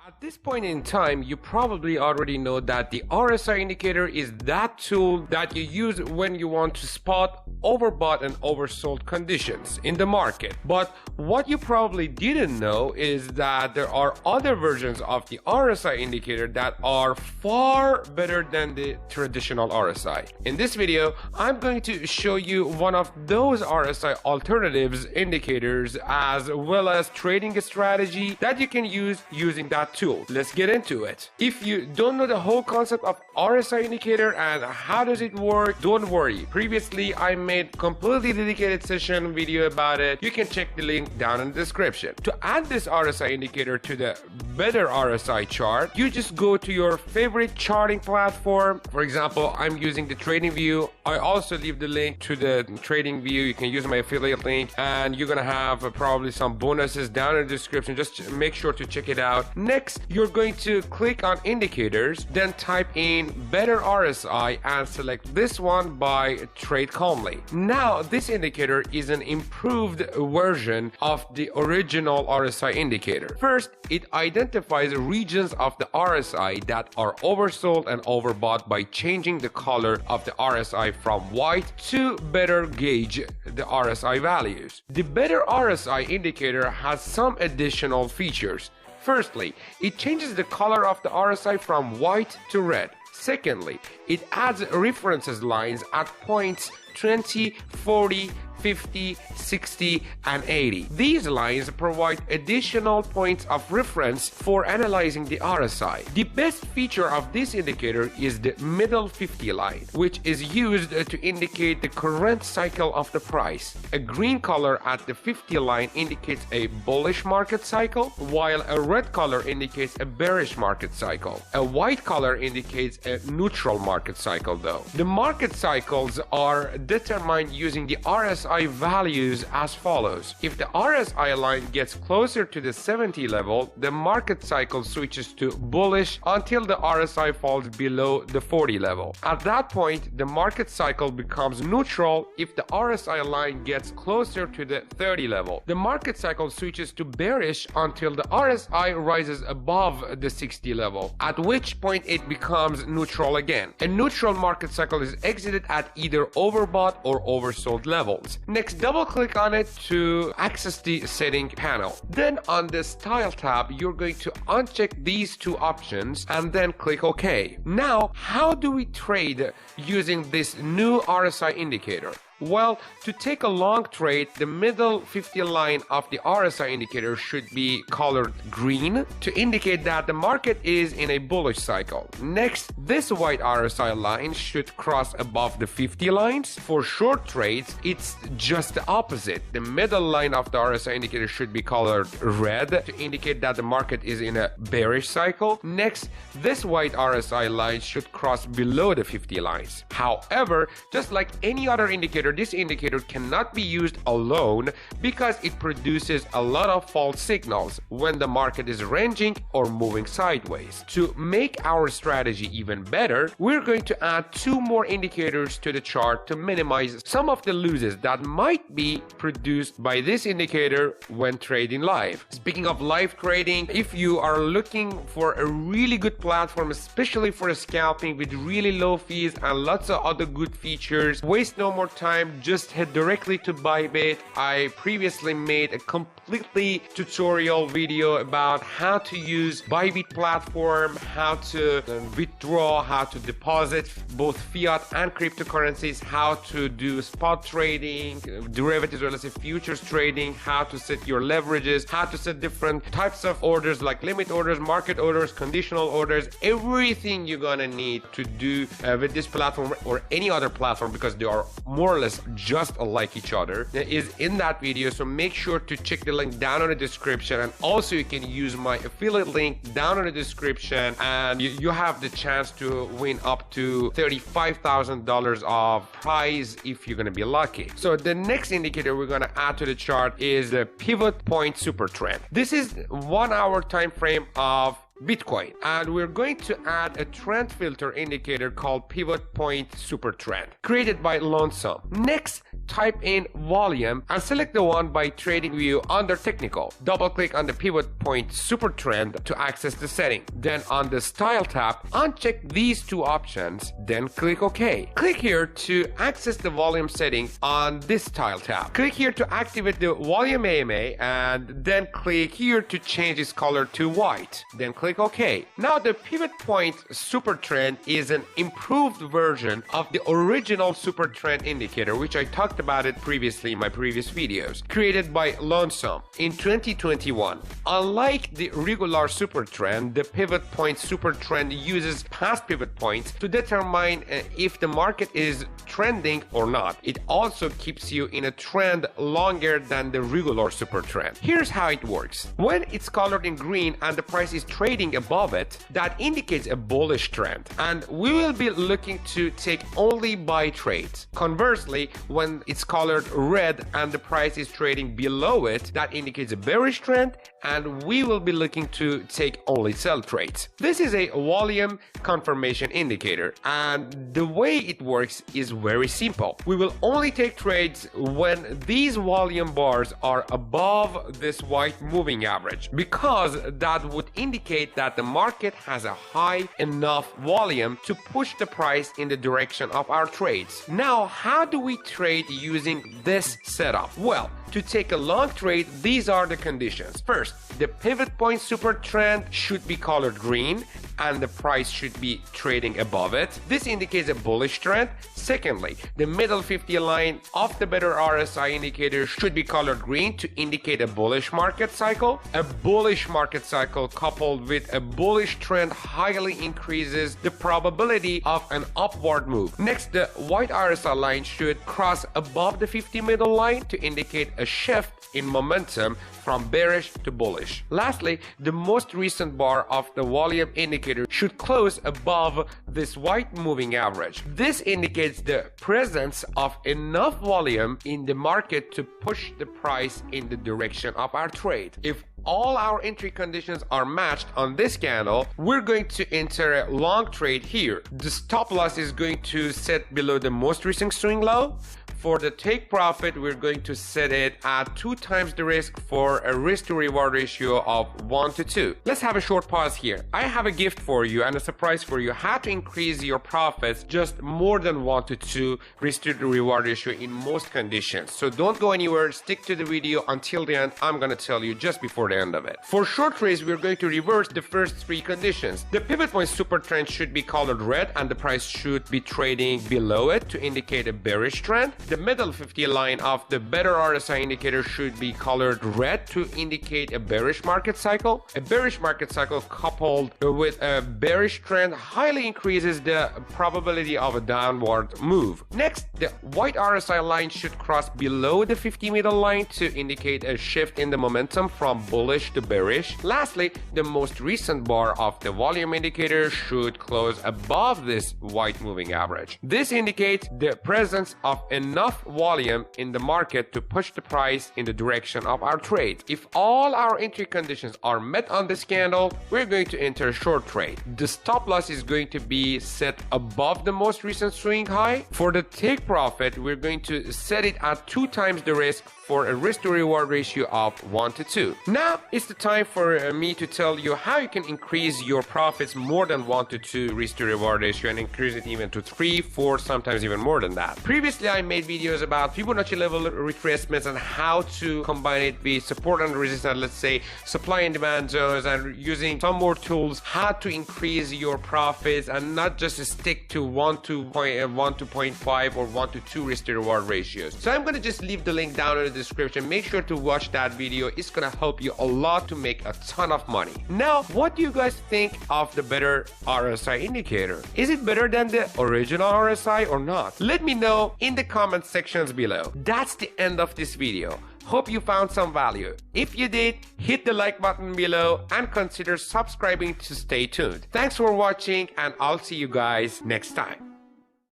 At this point in time, you probably already know that the RSI indicator is that tool that you use when you want to spot overbought and oversold conditions in the market. But what you probably didn't know is that there are other versions of the RSI indicator that are far better than the traditional RSI. In this video, I'm going to show you one of those RSI alternatives indicators as well as trading strategy that you can use using that tool. Let's get into it. If you don't know the whole concept of RSI indicator and how does it work, don't worry. Previously, I made completely dedicated session video about it. You can check the link down in the description. To add this RSI indicator to the better RSI chart, you just go to your favorite charting platform. For example, I'm using the TradingView. I also leave the link to the TradingView. You can use my affiliate link and you're gonna have probably some bonuses down in the description. Just make sure to check it out. Next, you're going to click on indicators, then type in better RSI and select this one by Trade Calmly. Now, this indicator is an improved version of the original RSI indicator. First, it identifies regions of the RSI that are oversold and overbought by changing the color of the RSI from white to better gauge the RSI values. The better RSI indicator has some additional features. Firstly, it changes the color of the RSI from white to red. Secondly, it adds references lines at points 20, 40, 50, 60, and 80. These lines provide additional points of reference for analyzing the RSI. The best feature of this indicator is the middle 50 line, which is used to indicate the current cycle of the price. A green color at the 50 line indicates a bullish market cycle, while a red color indicates a bearish market cycle. A white color indicates a neutral market cycle though. The market cycles are determined using the RSI values as follows. If the RSI line gets closer to the 70 level, the market cycle switches to bullish until the RSI falls below the 40 level. At that point, the market cycle becomes neutral if the RSI line gets closer to the 30 level. The market cycle switches to bearish until the RSI rises above the 60 level, at which point it becomes neutral again. A neutral market cycle is exited at either overbought or oversold levels. Next, double click on it to access the setting panel. Then on the style tab, you're going to uncheck these two options and then click OK. Now, how do we trade using this new RSI indicator? Well, to take a long trade, the middle 50 line of the RSI indicator should be colored green to indicate that the market is in a bullish cycle. Next, this white RSI line should cross above the 50 lines. For short trades, it's just the opposite. The middle line of the RSI indicator should be colored red to indicate that the market is in a bearish cycle. Next, this white RSI line should cross below the 50 lines. However, just like any other indicator, this indicator cannot be used alone because it produces a lot of false signals when the market is ranging or moving sideways. To make our strategy even better, we're going to add two more indicators to the chart to minimize some of the losses that might be produced by this indicator when trading live. Speaking of live trading, if you are looking for a really good platform, especially for scalping with really low fees and lots of other good features, waste no more time. Just head directly to Bybit. I previously made a completely tutorial video about how to use Bybit platform, how to withdraw, how to deposit both fiat and cryptocurrencies, how to do spot trading, derivatives or let's say futures trading, how to set your leverages, how to set different types of orders like limit orders, market orders, conditional orders, everything you're gonna need to do with this platform or any other platform, because they are more or less just like each other, is in that video. So make sure to check the link down in the description, and also you can use my affiliate link down in the description and you have the chance to win up to $35,000 of prize if you're gonna be lucky. So the next indicator we're gonna add to the chart is the pivot point super trend. This is 1 hour time frame of Bitcoin, and we're going to add a trend filter indicator called pivot point super trend created by Lonesome. Next, type in volume and select the one by trading view under technical. Double click on the pivot point super trend to access the setting. Then on the style tab, uncheck these two options, then click OK. Click here to access the volume setting on this style tab. Click here to activate the volume AMA and then click here to change its color to white. Then click OK. Now the pivot point super trend is an improved version of the original super trend indicator, which I talked about it previously in my previous videos, created by Lonesome in 2021. Unlike the regular super trend, the pivot point super trend uses past pivot points to determine if the market is trending or not. It also keeps you in a trend longer than the regular super trend. Here's how it works. When it's colored in green and the price is trading above it, that indicates a bullish trend, and we will be looking to take only buy trades. Conversely, when it's colored red and the price is trading below it, that indicates a bearish trend, and we will be looking to take only sell trades. This is a volume confirmation indicator, and the way it works is very simple. We will only take trades when these volume bars are above this white moving average, because that would indicate that the market has a high enough volume to push the price in the direction of our trades. Now, how do we trade using this setup? Well, to take a long trade, these are the conditions. First, the pivot point super trend should be colored green and the price should be trading above it. This indicates a bullish trend. Secondly, the middle 50 line of the better RSI indicator should be colored green to indicate a bullish market cycle. A bullish market cycle coupled with a bullish trend highly increases the probability of an upward move. Next, the white RSI line should cross above the 50 middle line to indicate a shift in momentum from bearish to bullish. Lastly, the most recent bar of the volume indicator should close above this white moving average. This indicates the presence of enough volume in the market to push the price in the direction of our trade. If all our entry conditions are matched on this candle, we're going to enter a long trade here. The stop loss is going to set below the most recent swing low. For the take profit, we're going to set it at 2 times the risk for a risk to reward ratio of 1 to 2. Let's have a short pause here. I have a gift for you and a surprise for you how to increase your profits just more than 1 to 2 risk to reward ratio in most conditions. So don't go anywhere, stick to the video until the end. I'm going to tell you just before the end of it. For short trades, we're going to reverse the first 3 conditions. The pivot point super trend should be colored red and the price should be trading below it to indicate a bearish trend. The middle 50 line of the better RSI indicator should be colored red to indicate a bearish market cycle. A bearish market cycle coupled with a bearish trend highly increases the probability of a downward move. Next, the white RSI line should cross below the 50 middle line to indicate a shift in the momentum from bullish to bearish. Lastly, the most recent bar of the volume indicator should close above this white moving average. This indicates the presence of enough volume in the market to push the price in the direction of our trade. If all our entry conditions are met on this candle, we're going to enter a short trade. The stop loss is going to be set above the most recent swing high. For the take profit, we're going to set it at 2 times the risk for a risk to reward ratio of 1 to 2. Now it's the time for me to tell you how you can increase your profits more than 1 to 2 risk to reward ratio and increase it even to 3, 4, sometimes even more than that. Previously, I made videos about Fibonacci level retracements and how to combine it with support and resistance, let's say supply and demand zones, and using some more tools how to increase your profits and not just stick to 1 to 0.5 or 1 to 2 risk to reward ratios. So I'm going to just leave the link down in the description. Make sure to watch that video. It's going to help you a lot to make a ton of money. Now, what do you guys think of the better RSI indicator? Is it better than the original RSI or not? Let me know in the comment sections below. That's the end of this video. Hope you found some value. If you did, hit the like button below and consider subscribing to stay tuned. Thanks for watching, and I'll see you guys next time.